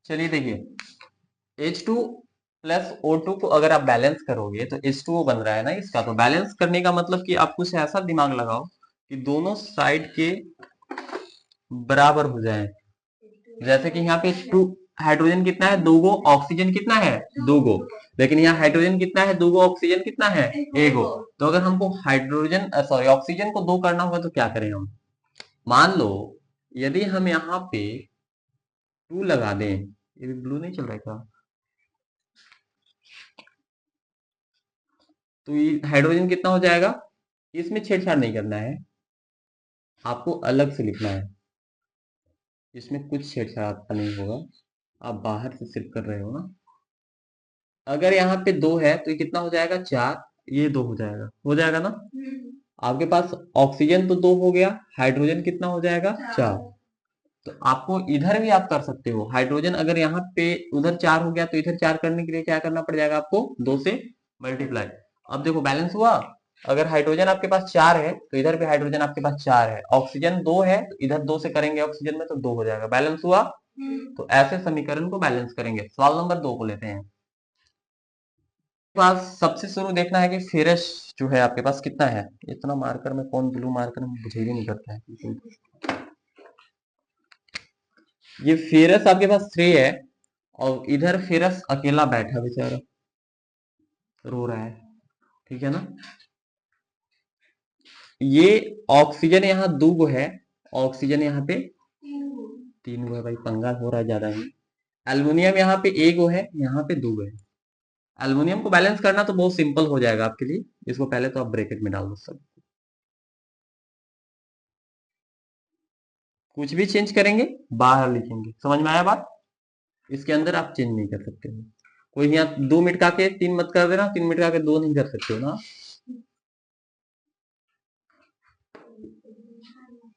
चलिए देखिए, H2 plus O2 को अगर आप बैलेंस करोगे तो H2O बन रहा है ना इसका। तो बैलेंस करने का मतलब कि आप कुछ ऐसा दिमाग लगाओ कि दोनों साइड के बराबर हो जाए। जैसे कि यहाँ पे टू हाइड्रोजन कितना है, दो गो। ऑक्सीजन कितना है, दो गो। लेकिन यहाँ हाइड्रोजन कितना है, दो गो। ऑक्सीजन कितना है, एक गो। तो अगर हमको हाइड्रोजन सॉरी ऑक्सीजन को दो करना होगा तो क्या करें हम। मान लो यदि हम यहाँ पे टू लगा दें, ये ब्लू नहीं चल रहा है क्या। तो ये हाइड्रोजन कितना हो जाएगा, इसमें छेड़छाड़ नहीं करना है, आपको अलग से लिखना है। इसमें कुछ छेड़छाड़ आपका नहीं होगा, आप बाहर से सिर्फ कर रहे हो ना। अगर यहाँ पे दो है तो ये कितना हो जाएगा, चार। ये दो हो जाएगा ना। आपके पास ऑक्सीजन तो दो हो गया, हाइड्रोजन कितना हो जाएगा, चार। तो आपको इधर भी आप कर सकते हो। हाइड्रोजन अगर यहाँ पे उधर चार हो गया तो इधर चार करने के लिए क्या करना पड़ जाएगा आपको, दो से मल्टीप्लाई। अब देखो बैलेंस हुआ। अगर हाइड्रोजन आपके पास चार है तो इधर भी हाइड्रोजन आपके पास चार है। ऑक्सीजन दो है तो इधर दो से करेंगे ऑक्सीजन में तो दो हो जाएगा। बैलेंस हुआ। तो ऐसे समीकरण को बैलेंस करेंगे। सवाल नंबर 2 को लेते हैं। पास सबसे शुरू देखना है कि फेरस जो है आपके पास कितना है। इतना मार्कर में कौन ब्लू मार्कर में मुझे भी नहीं करता है। ये फेरस आपके पास 3 है और इधर फेरस अकेला बैठा बेचारा रो रहा है, ठीक है ना। ये ऑक्सीजन यहाँ दो गो है, ऑक्सीजन यहाँ पे तीन गो है। भाई पंगा हो रहा है ज्यादा ही। एल्युमिनियम यहाँ पे एक गो है, यहाँ पे दो गो है। एल्युमिनियम को बैलेंस करना तो बहुत सिंपल हो जाएगा आपके लिए। इसको पहले तो आप ब्रैकेट में डाल दो सब, कुछ भी चेंज करेंगे बाहर लिखेंगे। समझ में आया बात। इसके अंदर आप चेंज नहीं कर सकते हो। कोई यहाँ दो मिनट का के तीन मत कर देना, तीन मिनट का के दो नहीं कर सकते हो ना।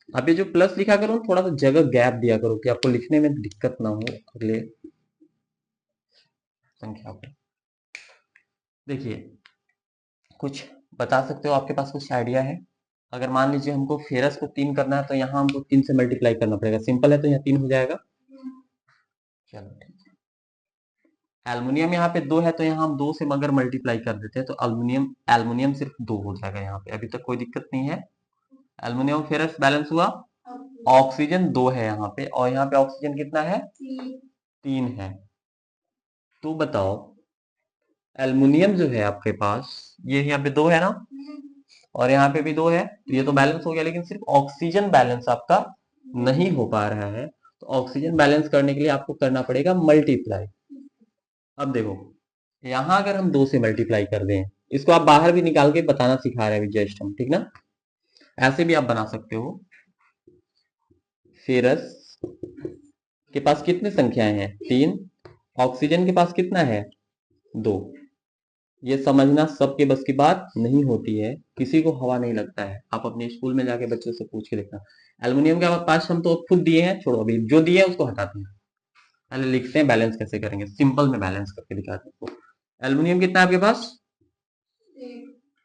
अब ये जो प्लस लिखा करो थोड़ा सा जगह गैप दिया करो कि आपको लिखने में दिक्कत ना हो अगले संख्या को। देखिए कुछ बता सकते हो, आपके पास कुछ आइडिया है। अगर मान लीजिए हमको फेरस को 3 करना है तो यहाँ हमको 3 से मल्टीप्लाई करना पड़ेगा। सिंपल है तो यहाँ 3 हो जाएगा। चलो ठीक है। एल्युमिनियम यहाँ पे 2 है तो यहाँ हम 2 से मगर मल्टीप्लाई कर देते हैं तो एल्युमिनियम एल्युमिनियम सिर्फ 2 हो जाएगा यहाँ पे। अभी तक कोई दिक्कत नहीं है। एल्युमिनियम फेरस बैलेंस हुआ। ऑक्सीजन 2 है यहाँ पे और यहाँ पे ऑक्सीजन कितना है, 3 है। तो बताओ एल्युमिनियम जो है आपके पास, ये यहाँ पे 2 है ना और यहाँ पे भी 2 है, तो ये तो बैलेंस हो गया। लेकिन सिर्फ ऑक्सीजन बैलेंस आपका नहीं हो पा रहा है। तो ऑक्सीजन बैलेंस करने के लिए आपको करना पड़ेगा मल्टीप्लाई। अब देखो यहाँ अगर हम 2 से मल्टीप्लाई कर दें, इसको आप बाहर भी निकाल के बताना सिखा रहे हैं जस्ट हम, ठीक ना। ऐसे भी आप बना सकते हो। फेरस के पास कितनी संख्याएं हैं, 3। ऑक्सीजन के पास कितना है, 2। ये समझना सबके बस की बात नहीं होती है, किसी को हवा नहीं लगता है। आप अपने स्कूल में जाके बच्चों से पूछ के देखना। एल्युमिनियम के पास हम तो खुद दिए हैं, छोड़ो अभी जो दिए हैं उसको हटाते हैं। पहले लिखते हैं बैलेंस कैसे करेंगे। सिंपल में बैलेंस करके दिखाते हैं आपको। एल्युमिनियम कितना है आपके पास,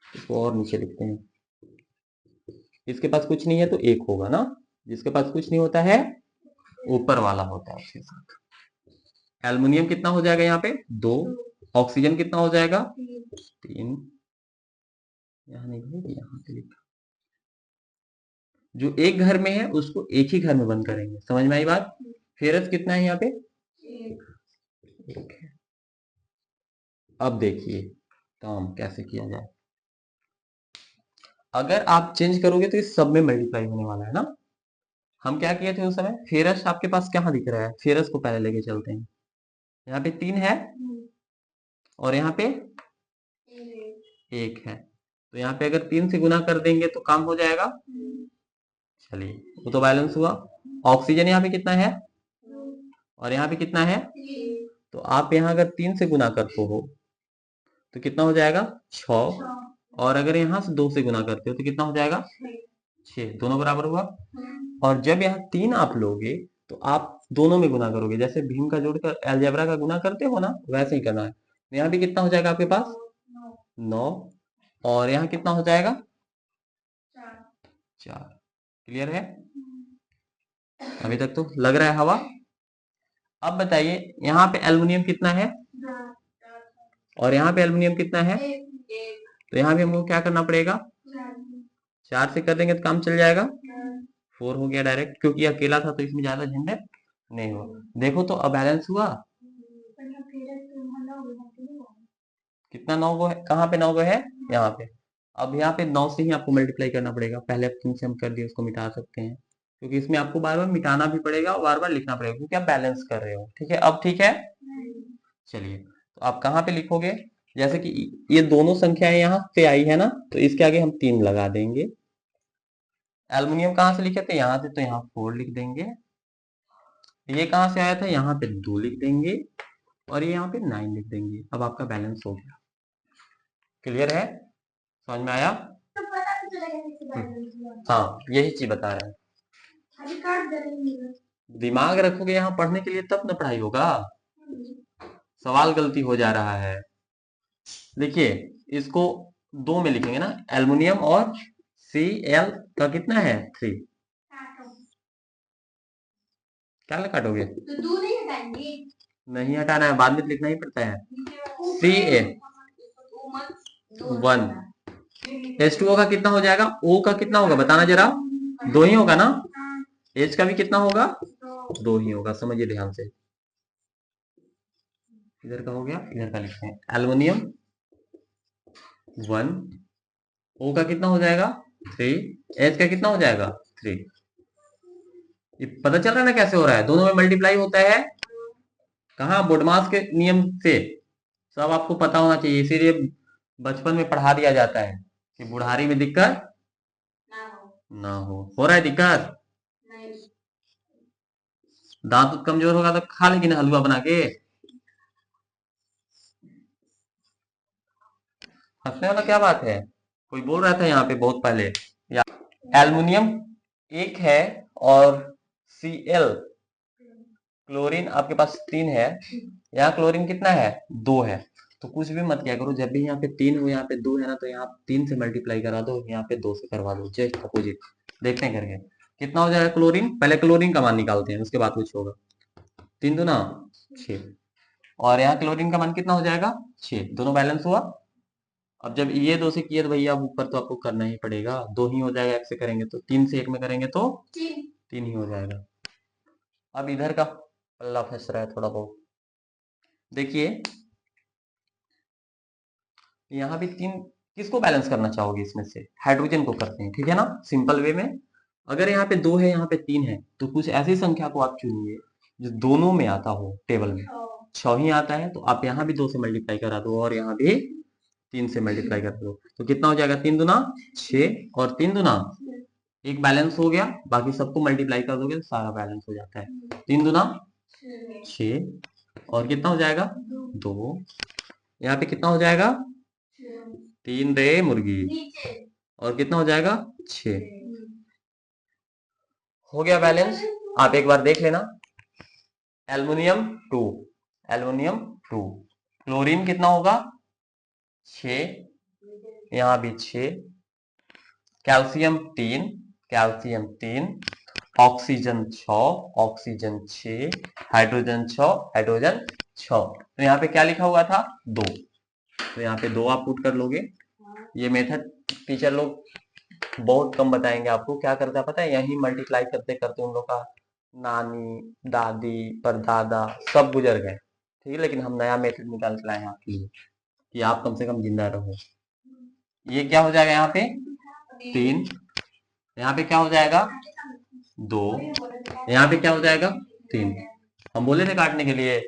इसको और नीचे लिखते हैं। इसके पास कुछ नहीं है तो एक होगा ना। जिसके पास कुछ नहीं होता है ऊपर वाला होता है उसके साथ। एल्युमिनियम कितना हो जाएगा यहाँ पे, 2। ऑक्सीजन कितना हो जाएगा, 3। यहाँ नहीं है, यहाँ पे लिखा। जो एक घर में है उसको एक ही घर में बंद करेंगे। समझ में आई बात। फेरस कितना है यहाँ पे, एक है। अब देखिए काम कैसे किया जाए। अगर आप चेंज करोगे तो इस सब में मल्टीप्लाई होने वाला है ना। हम क्या किए थे उस समय, फेरस आपके पास कहाँ दिख रहा है, फेरस को पहले लेके चलते हैं। यहाँ पे 3 है और यहाँ पे 1 है। तो यहाँ पे अगर 3 से गुना कर देंगे तो काम हो जाएगा। चलिए वो तो बैलेंस हुआ। ऑक्सीजन यहाँ पे कितना है और यहाँ पे कितना है। तो आप यहाँ अगर 3 से गुना करते हो तो कितना हो जाएगा, 6। और अगर यहाँ से 2 से गुना करते हो तो कितना हो जाएगा, 6। दोनों बराबर हुआ। और जब यहाँ 3 आप लोगे तो आप दोनों में गुना करोगे। जैसे भीम का जोड़कर अलजेब्रा का गुना करते हो ना, वैसे ही करना है। यहाँ भी कितना हो जाएगा आपके पास, 9। और यहाँ कितना हो जाएगा, 4। क्लियर है। अभी तक तो लग रहा है हवा। अब बताइए यहाँ पे एल्युमिनियम कितना है और यहाँ पे एल्युमिनियम कितना है, तो यहाँ भी हमको क्या करना पड़ेगा, 4 से कर देंगे तो काम चल जाएगा, 4 हो गया डायरेक्ट, क्योंकि अकेला था तो इसमें ज्यादा झंझट नहीं हो। देखो तो अब बैलेंस हुआ कितना, 9 गो है, कहाँ पे 9 गो है, यहाँ पे। अब यहाँ पे 9 से ही आपको मल्टीप्लाई करना पड़ेगा, पहले 3 से हम कर दिए उसको मिटा सकते हैं, क्योंकि इसमें आपको बार बार मिटाना भी पड़ेगा और बार बार लिखना पड़ेगा, क्योंकि आप बैलेंस कर रहे हो। ठीक है, अब ठीक है, चलिए तो आप कहाँ पे लिखोगे, जैसे कि ये दोनों संख्याएं यहाँ से आई है ना, तो इसके आगे हम 3 लगा देंगे। एल्युमिनियम कहाँ से लिखे थे, यहाँ से, तो यहाँ 4 लिख देंगे। ये कहाँ से आया था, यहाँ पे 2 लिख देंगे और ये यहाँ पे 9 लिख देंगे। अब आपका बैलेंस हो गया। क्लियर है, समझ में आया? हाँ, यही चीज बता रहे हैं। दिमाग रखोगे यहाँ पढ़ने के लिए तब ना पढ़ाई होगा। सवाल गलती हो जा रहा है। देखिए इसको 2 में लिखेंगे ना, एल्युमिनियम और Cl का कितना है, 3। क्या काटोगे, तो 2 नहीं हटाएंगे, नहीं हटाना है, बाद में लिखना ही पड़ता है। Ca 1, H2O का कितना हो जाएगा, O का कितना होगा बताना जरा, 2 ही होगा ना, H का भी कितना होगा, 2 ही होगा, समझिए ध्यान से। इधर का हो गया, इधर का लिखते हैं, एल्युमिनियम 1, O का कितना हो जाएगा 3, H का कितना हो जाएगा 3। ये पता चल रहा है ना कैसे हो रहा है, दोनों में मल्टीप्लाई होता है। कहाँ, बोडमास के नियम से, सब आपको पता होना चाहिए, इसीलिए बचपन में पढ़ा दिया जाता है कि बुढ़ारी में दिक्कत ना हो रहा है दिक्कत, दांत कमजोर होगा तो खा लेगी ना हलवा बना के। हंसने वाला क्या बात है, कोई बोल रहा था यहाँ पे बहुत पहले, या एल्युमिनियम 1 है और Cl क्लोरीन आपके पास 3 है, यहाँ क्लोरीन कितना है 2 है, तो कुछ भी मत किया करो, जब भी यहाँ पे 3 हो यहाँ पे 2 है ना, तो यहाँ 3 से मल्टीप्लाई करा दो, यहाँ पे 2 से करवा दो, जस्ट अपोजिट। देखते हैं करके कितना हो जाएगा क्लोरीन, पहले क्लोरीन का मान निकालते हैं उसके बाद कुछ होगा। 3 दूना 6, और यहाँ क्लोरीन का मान कितना हो जाएगा 6, दोनों बैलेंस हुआ। अब जब ये 2 से किए तो भैया ऊपर तो आपको करना ही पड़ेगा, 2 ही हो जाएगा, 1 से करेंगे तो, 3 से 1 में करेंगे तो 3 ही हो जाएगा। अब इधर का पल्ला फंस रहा है थोड़ा बहुत, देखिए यहाँ भी 3, किसको बैलेंस करना चाहोगे इसमें से, हाइड्रोजन को करते हैं, ठीक है ना, सिंपल वे में। अगर यहाँ पे 2 है यहाँ पे 3 है, तो कुछ ऐसी संख्या को आप चुनिए जो दोनों में आता हो, टेबल में 6 ही आता है, तो आप यहाँ भी 2 से मल्टीप्लाई करा दो और यहाँ भी 3 से मल्टीप्लाई कर दो, तो कितना हो जाएगा 3 दूना 6 और 3 दूना, एक बैलेंस हो गया, बाकी सबको मल्टीप्लाई कर दोगे तो सारा बैलेंस हो जाता है। 3 दूना 6 और कितना हो जाएगा 2, यहाँ पे कितना हो जाएगा 3 रे मुर्गी, और कितना हो जाएगा 6, हो गया बैलेंस। आप एक बार देख लेना, एल्युमिनियम 2, एल्युमिनियम 2, क्लोरीन कितना होगा 6, यहाँ भी 6, calcium 3, calcium 3, oxygen 6, oxygen 6, hydrogen 6, hydrogen 6, तो यहाँ पे क्या लिखा हुआ था 2, तो यहाँ पे 2 आप पुट कर लोगे। ये मेथड टीचर लोग बहुत कम बताएंगे आपको, क्या करता है पता है, यही मल्टीप्लाई करते करते उन लोग का नानी दादी परदादा सब गुजर गए, ठीक है, लेकिन हम नया मेथड निकाल के लाए हैं आपके लिए कि आप कम से कम जिंदा रहो। ये क्या हो जाएगा यहाँ पे 3, यहाँ पे क्या हो जाएगा 2, यहाँ पे क्या हो जाएगा 3, हम बोले थे काटने के लिए।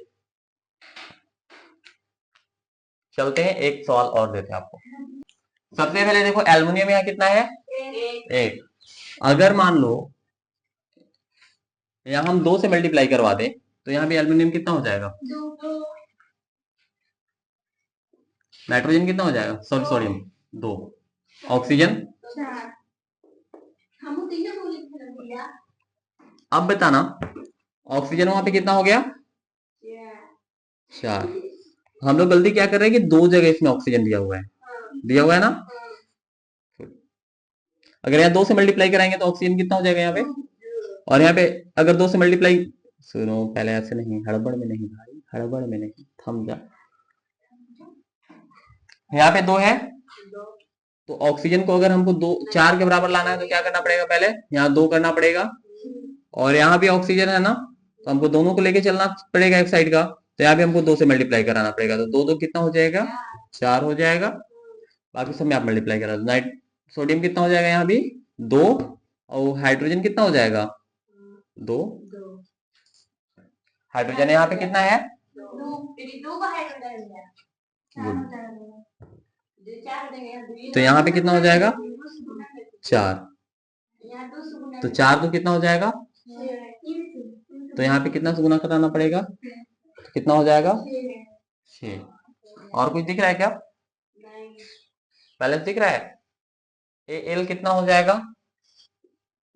चलते हैं एक सवाल और देते हैं आपको। सबसे पहले देखो एल्युमिनियम यहाँ कितना है 1, अगर मान लो यहाँ हम 2 से मल्टीप्लाई करवा दें तो यहाँ पे एल्युमिनियम कितना हो जाएगा, नाइट्रोजन कितना हो जाएगा, सॉरी सोडियम 2, ऑक्सीजन, अब बताना ऑक्सीजन वहां पे कितना हो गया 4। हम लोग गलती क्या कर रहे हैं कि 2 जगह इसमें ऑक्सीजन दिया हुआ है ना, अगर यहाँ 2 से मल्टीप्लाई कराएंगे तो ऑक्सीजन कितना हो जाएगा यहाँ पे, और यहाँ पे अगर 2 से मल्टीप्लाई सुनो, पहले ऐसे नहीं, हड़बड़ में नहीं भाई, हड़बड़ में नहीं, थम जा। यहाँ पे 2 है, तो ऑक्सीजन को अगर हमको 4 के बराबर लाना है तो क्या करना पड़ेगा, पहले यहाँ 2 करना पड़ेगा, और यहाँ भी ऑक्सीजन है ना, तो हमको दोनों को लेके चलना पड़ेगा एक साइड का, तो यहाँ भी हमको 2 से मल्टीप्लाई कराना पड़ेगा, तो 2 2 कितना हो जाएगा, 4 हो जाएगा। बाकी सब में आप मल्टीप्लाई करा दो। नाइट सोडियम कितना हो जाएगा यहाँ भी 2, और हाइड्रोजन कितना हो जाएगा 2। हाइड्रोजन यहाँ पे कितना है, गुड, तो यहाँ पे कितना हो जाएगा 4, तो 4 तो कितना हो जाएगा, तो यहाँ पे कितना से गुना कराना पड़ेगा, तो कितना हो जाएगा 6। और कुछ दिख रहा है क्या, पहले से दिख रहा है, एल कितना हो जाएगा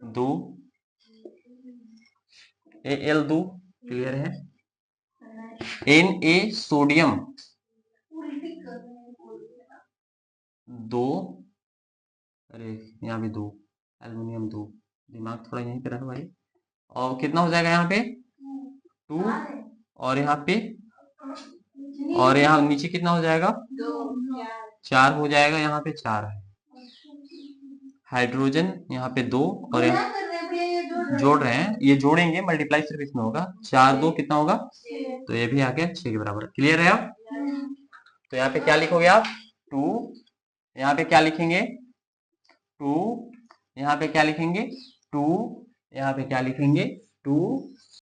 2, एल 2, क्लियर है। Na सोडियम 2, अरे यहाँ भी 2, एल्युमिनियम 2, दिमाग थोड़ा यहीं पे रखो भाई, और कितना हो जाएगा यहाँ पे 2, और यहाँ पे, और यहाँ नीचे कितना हो जाएगा 4 हो जाएगा, यहाँ पे 4 है। हाइड्रोजन यहाँ पे 2, और यहाँ जोड़ रहे हैं, ये जोड़ेंगे, मल्टीप्लाई सिर्फ इसमें होगा, 4 2 कितना होगा, तो ये भी आ गया 6 के बराबर। क्लियर है आप, तो यहाँ पे क्या लिखोगे आप 2, यहाँ पे क्या लिखेंगे 2, यहाँ पे क्या लिखेंगे 2, यहाँ पे क्या लिखेंगे 2,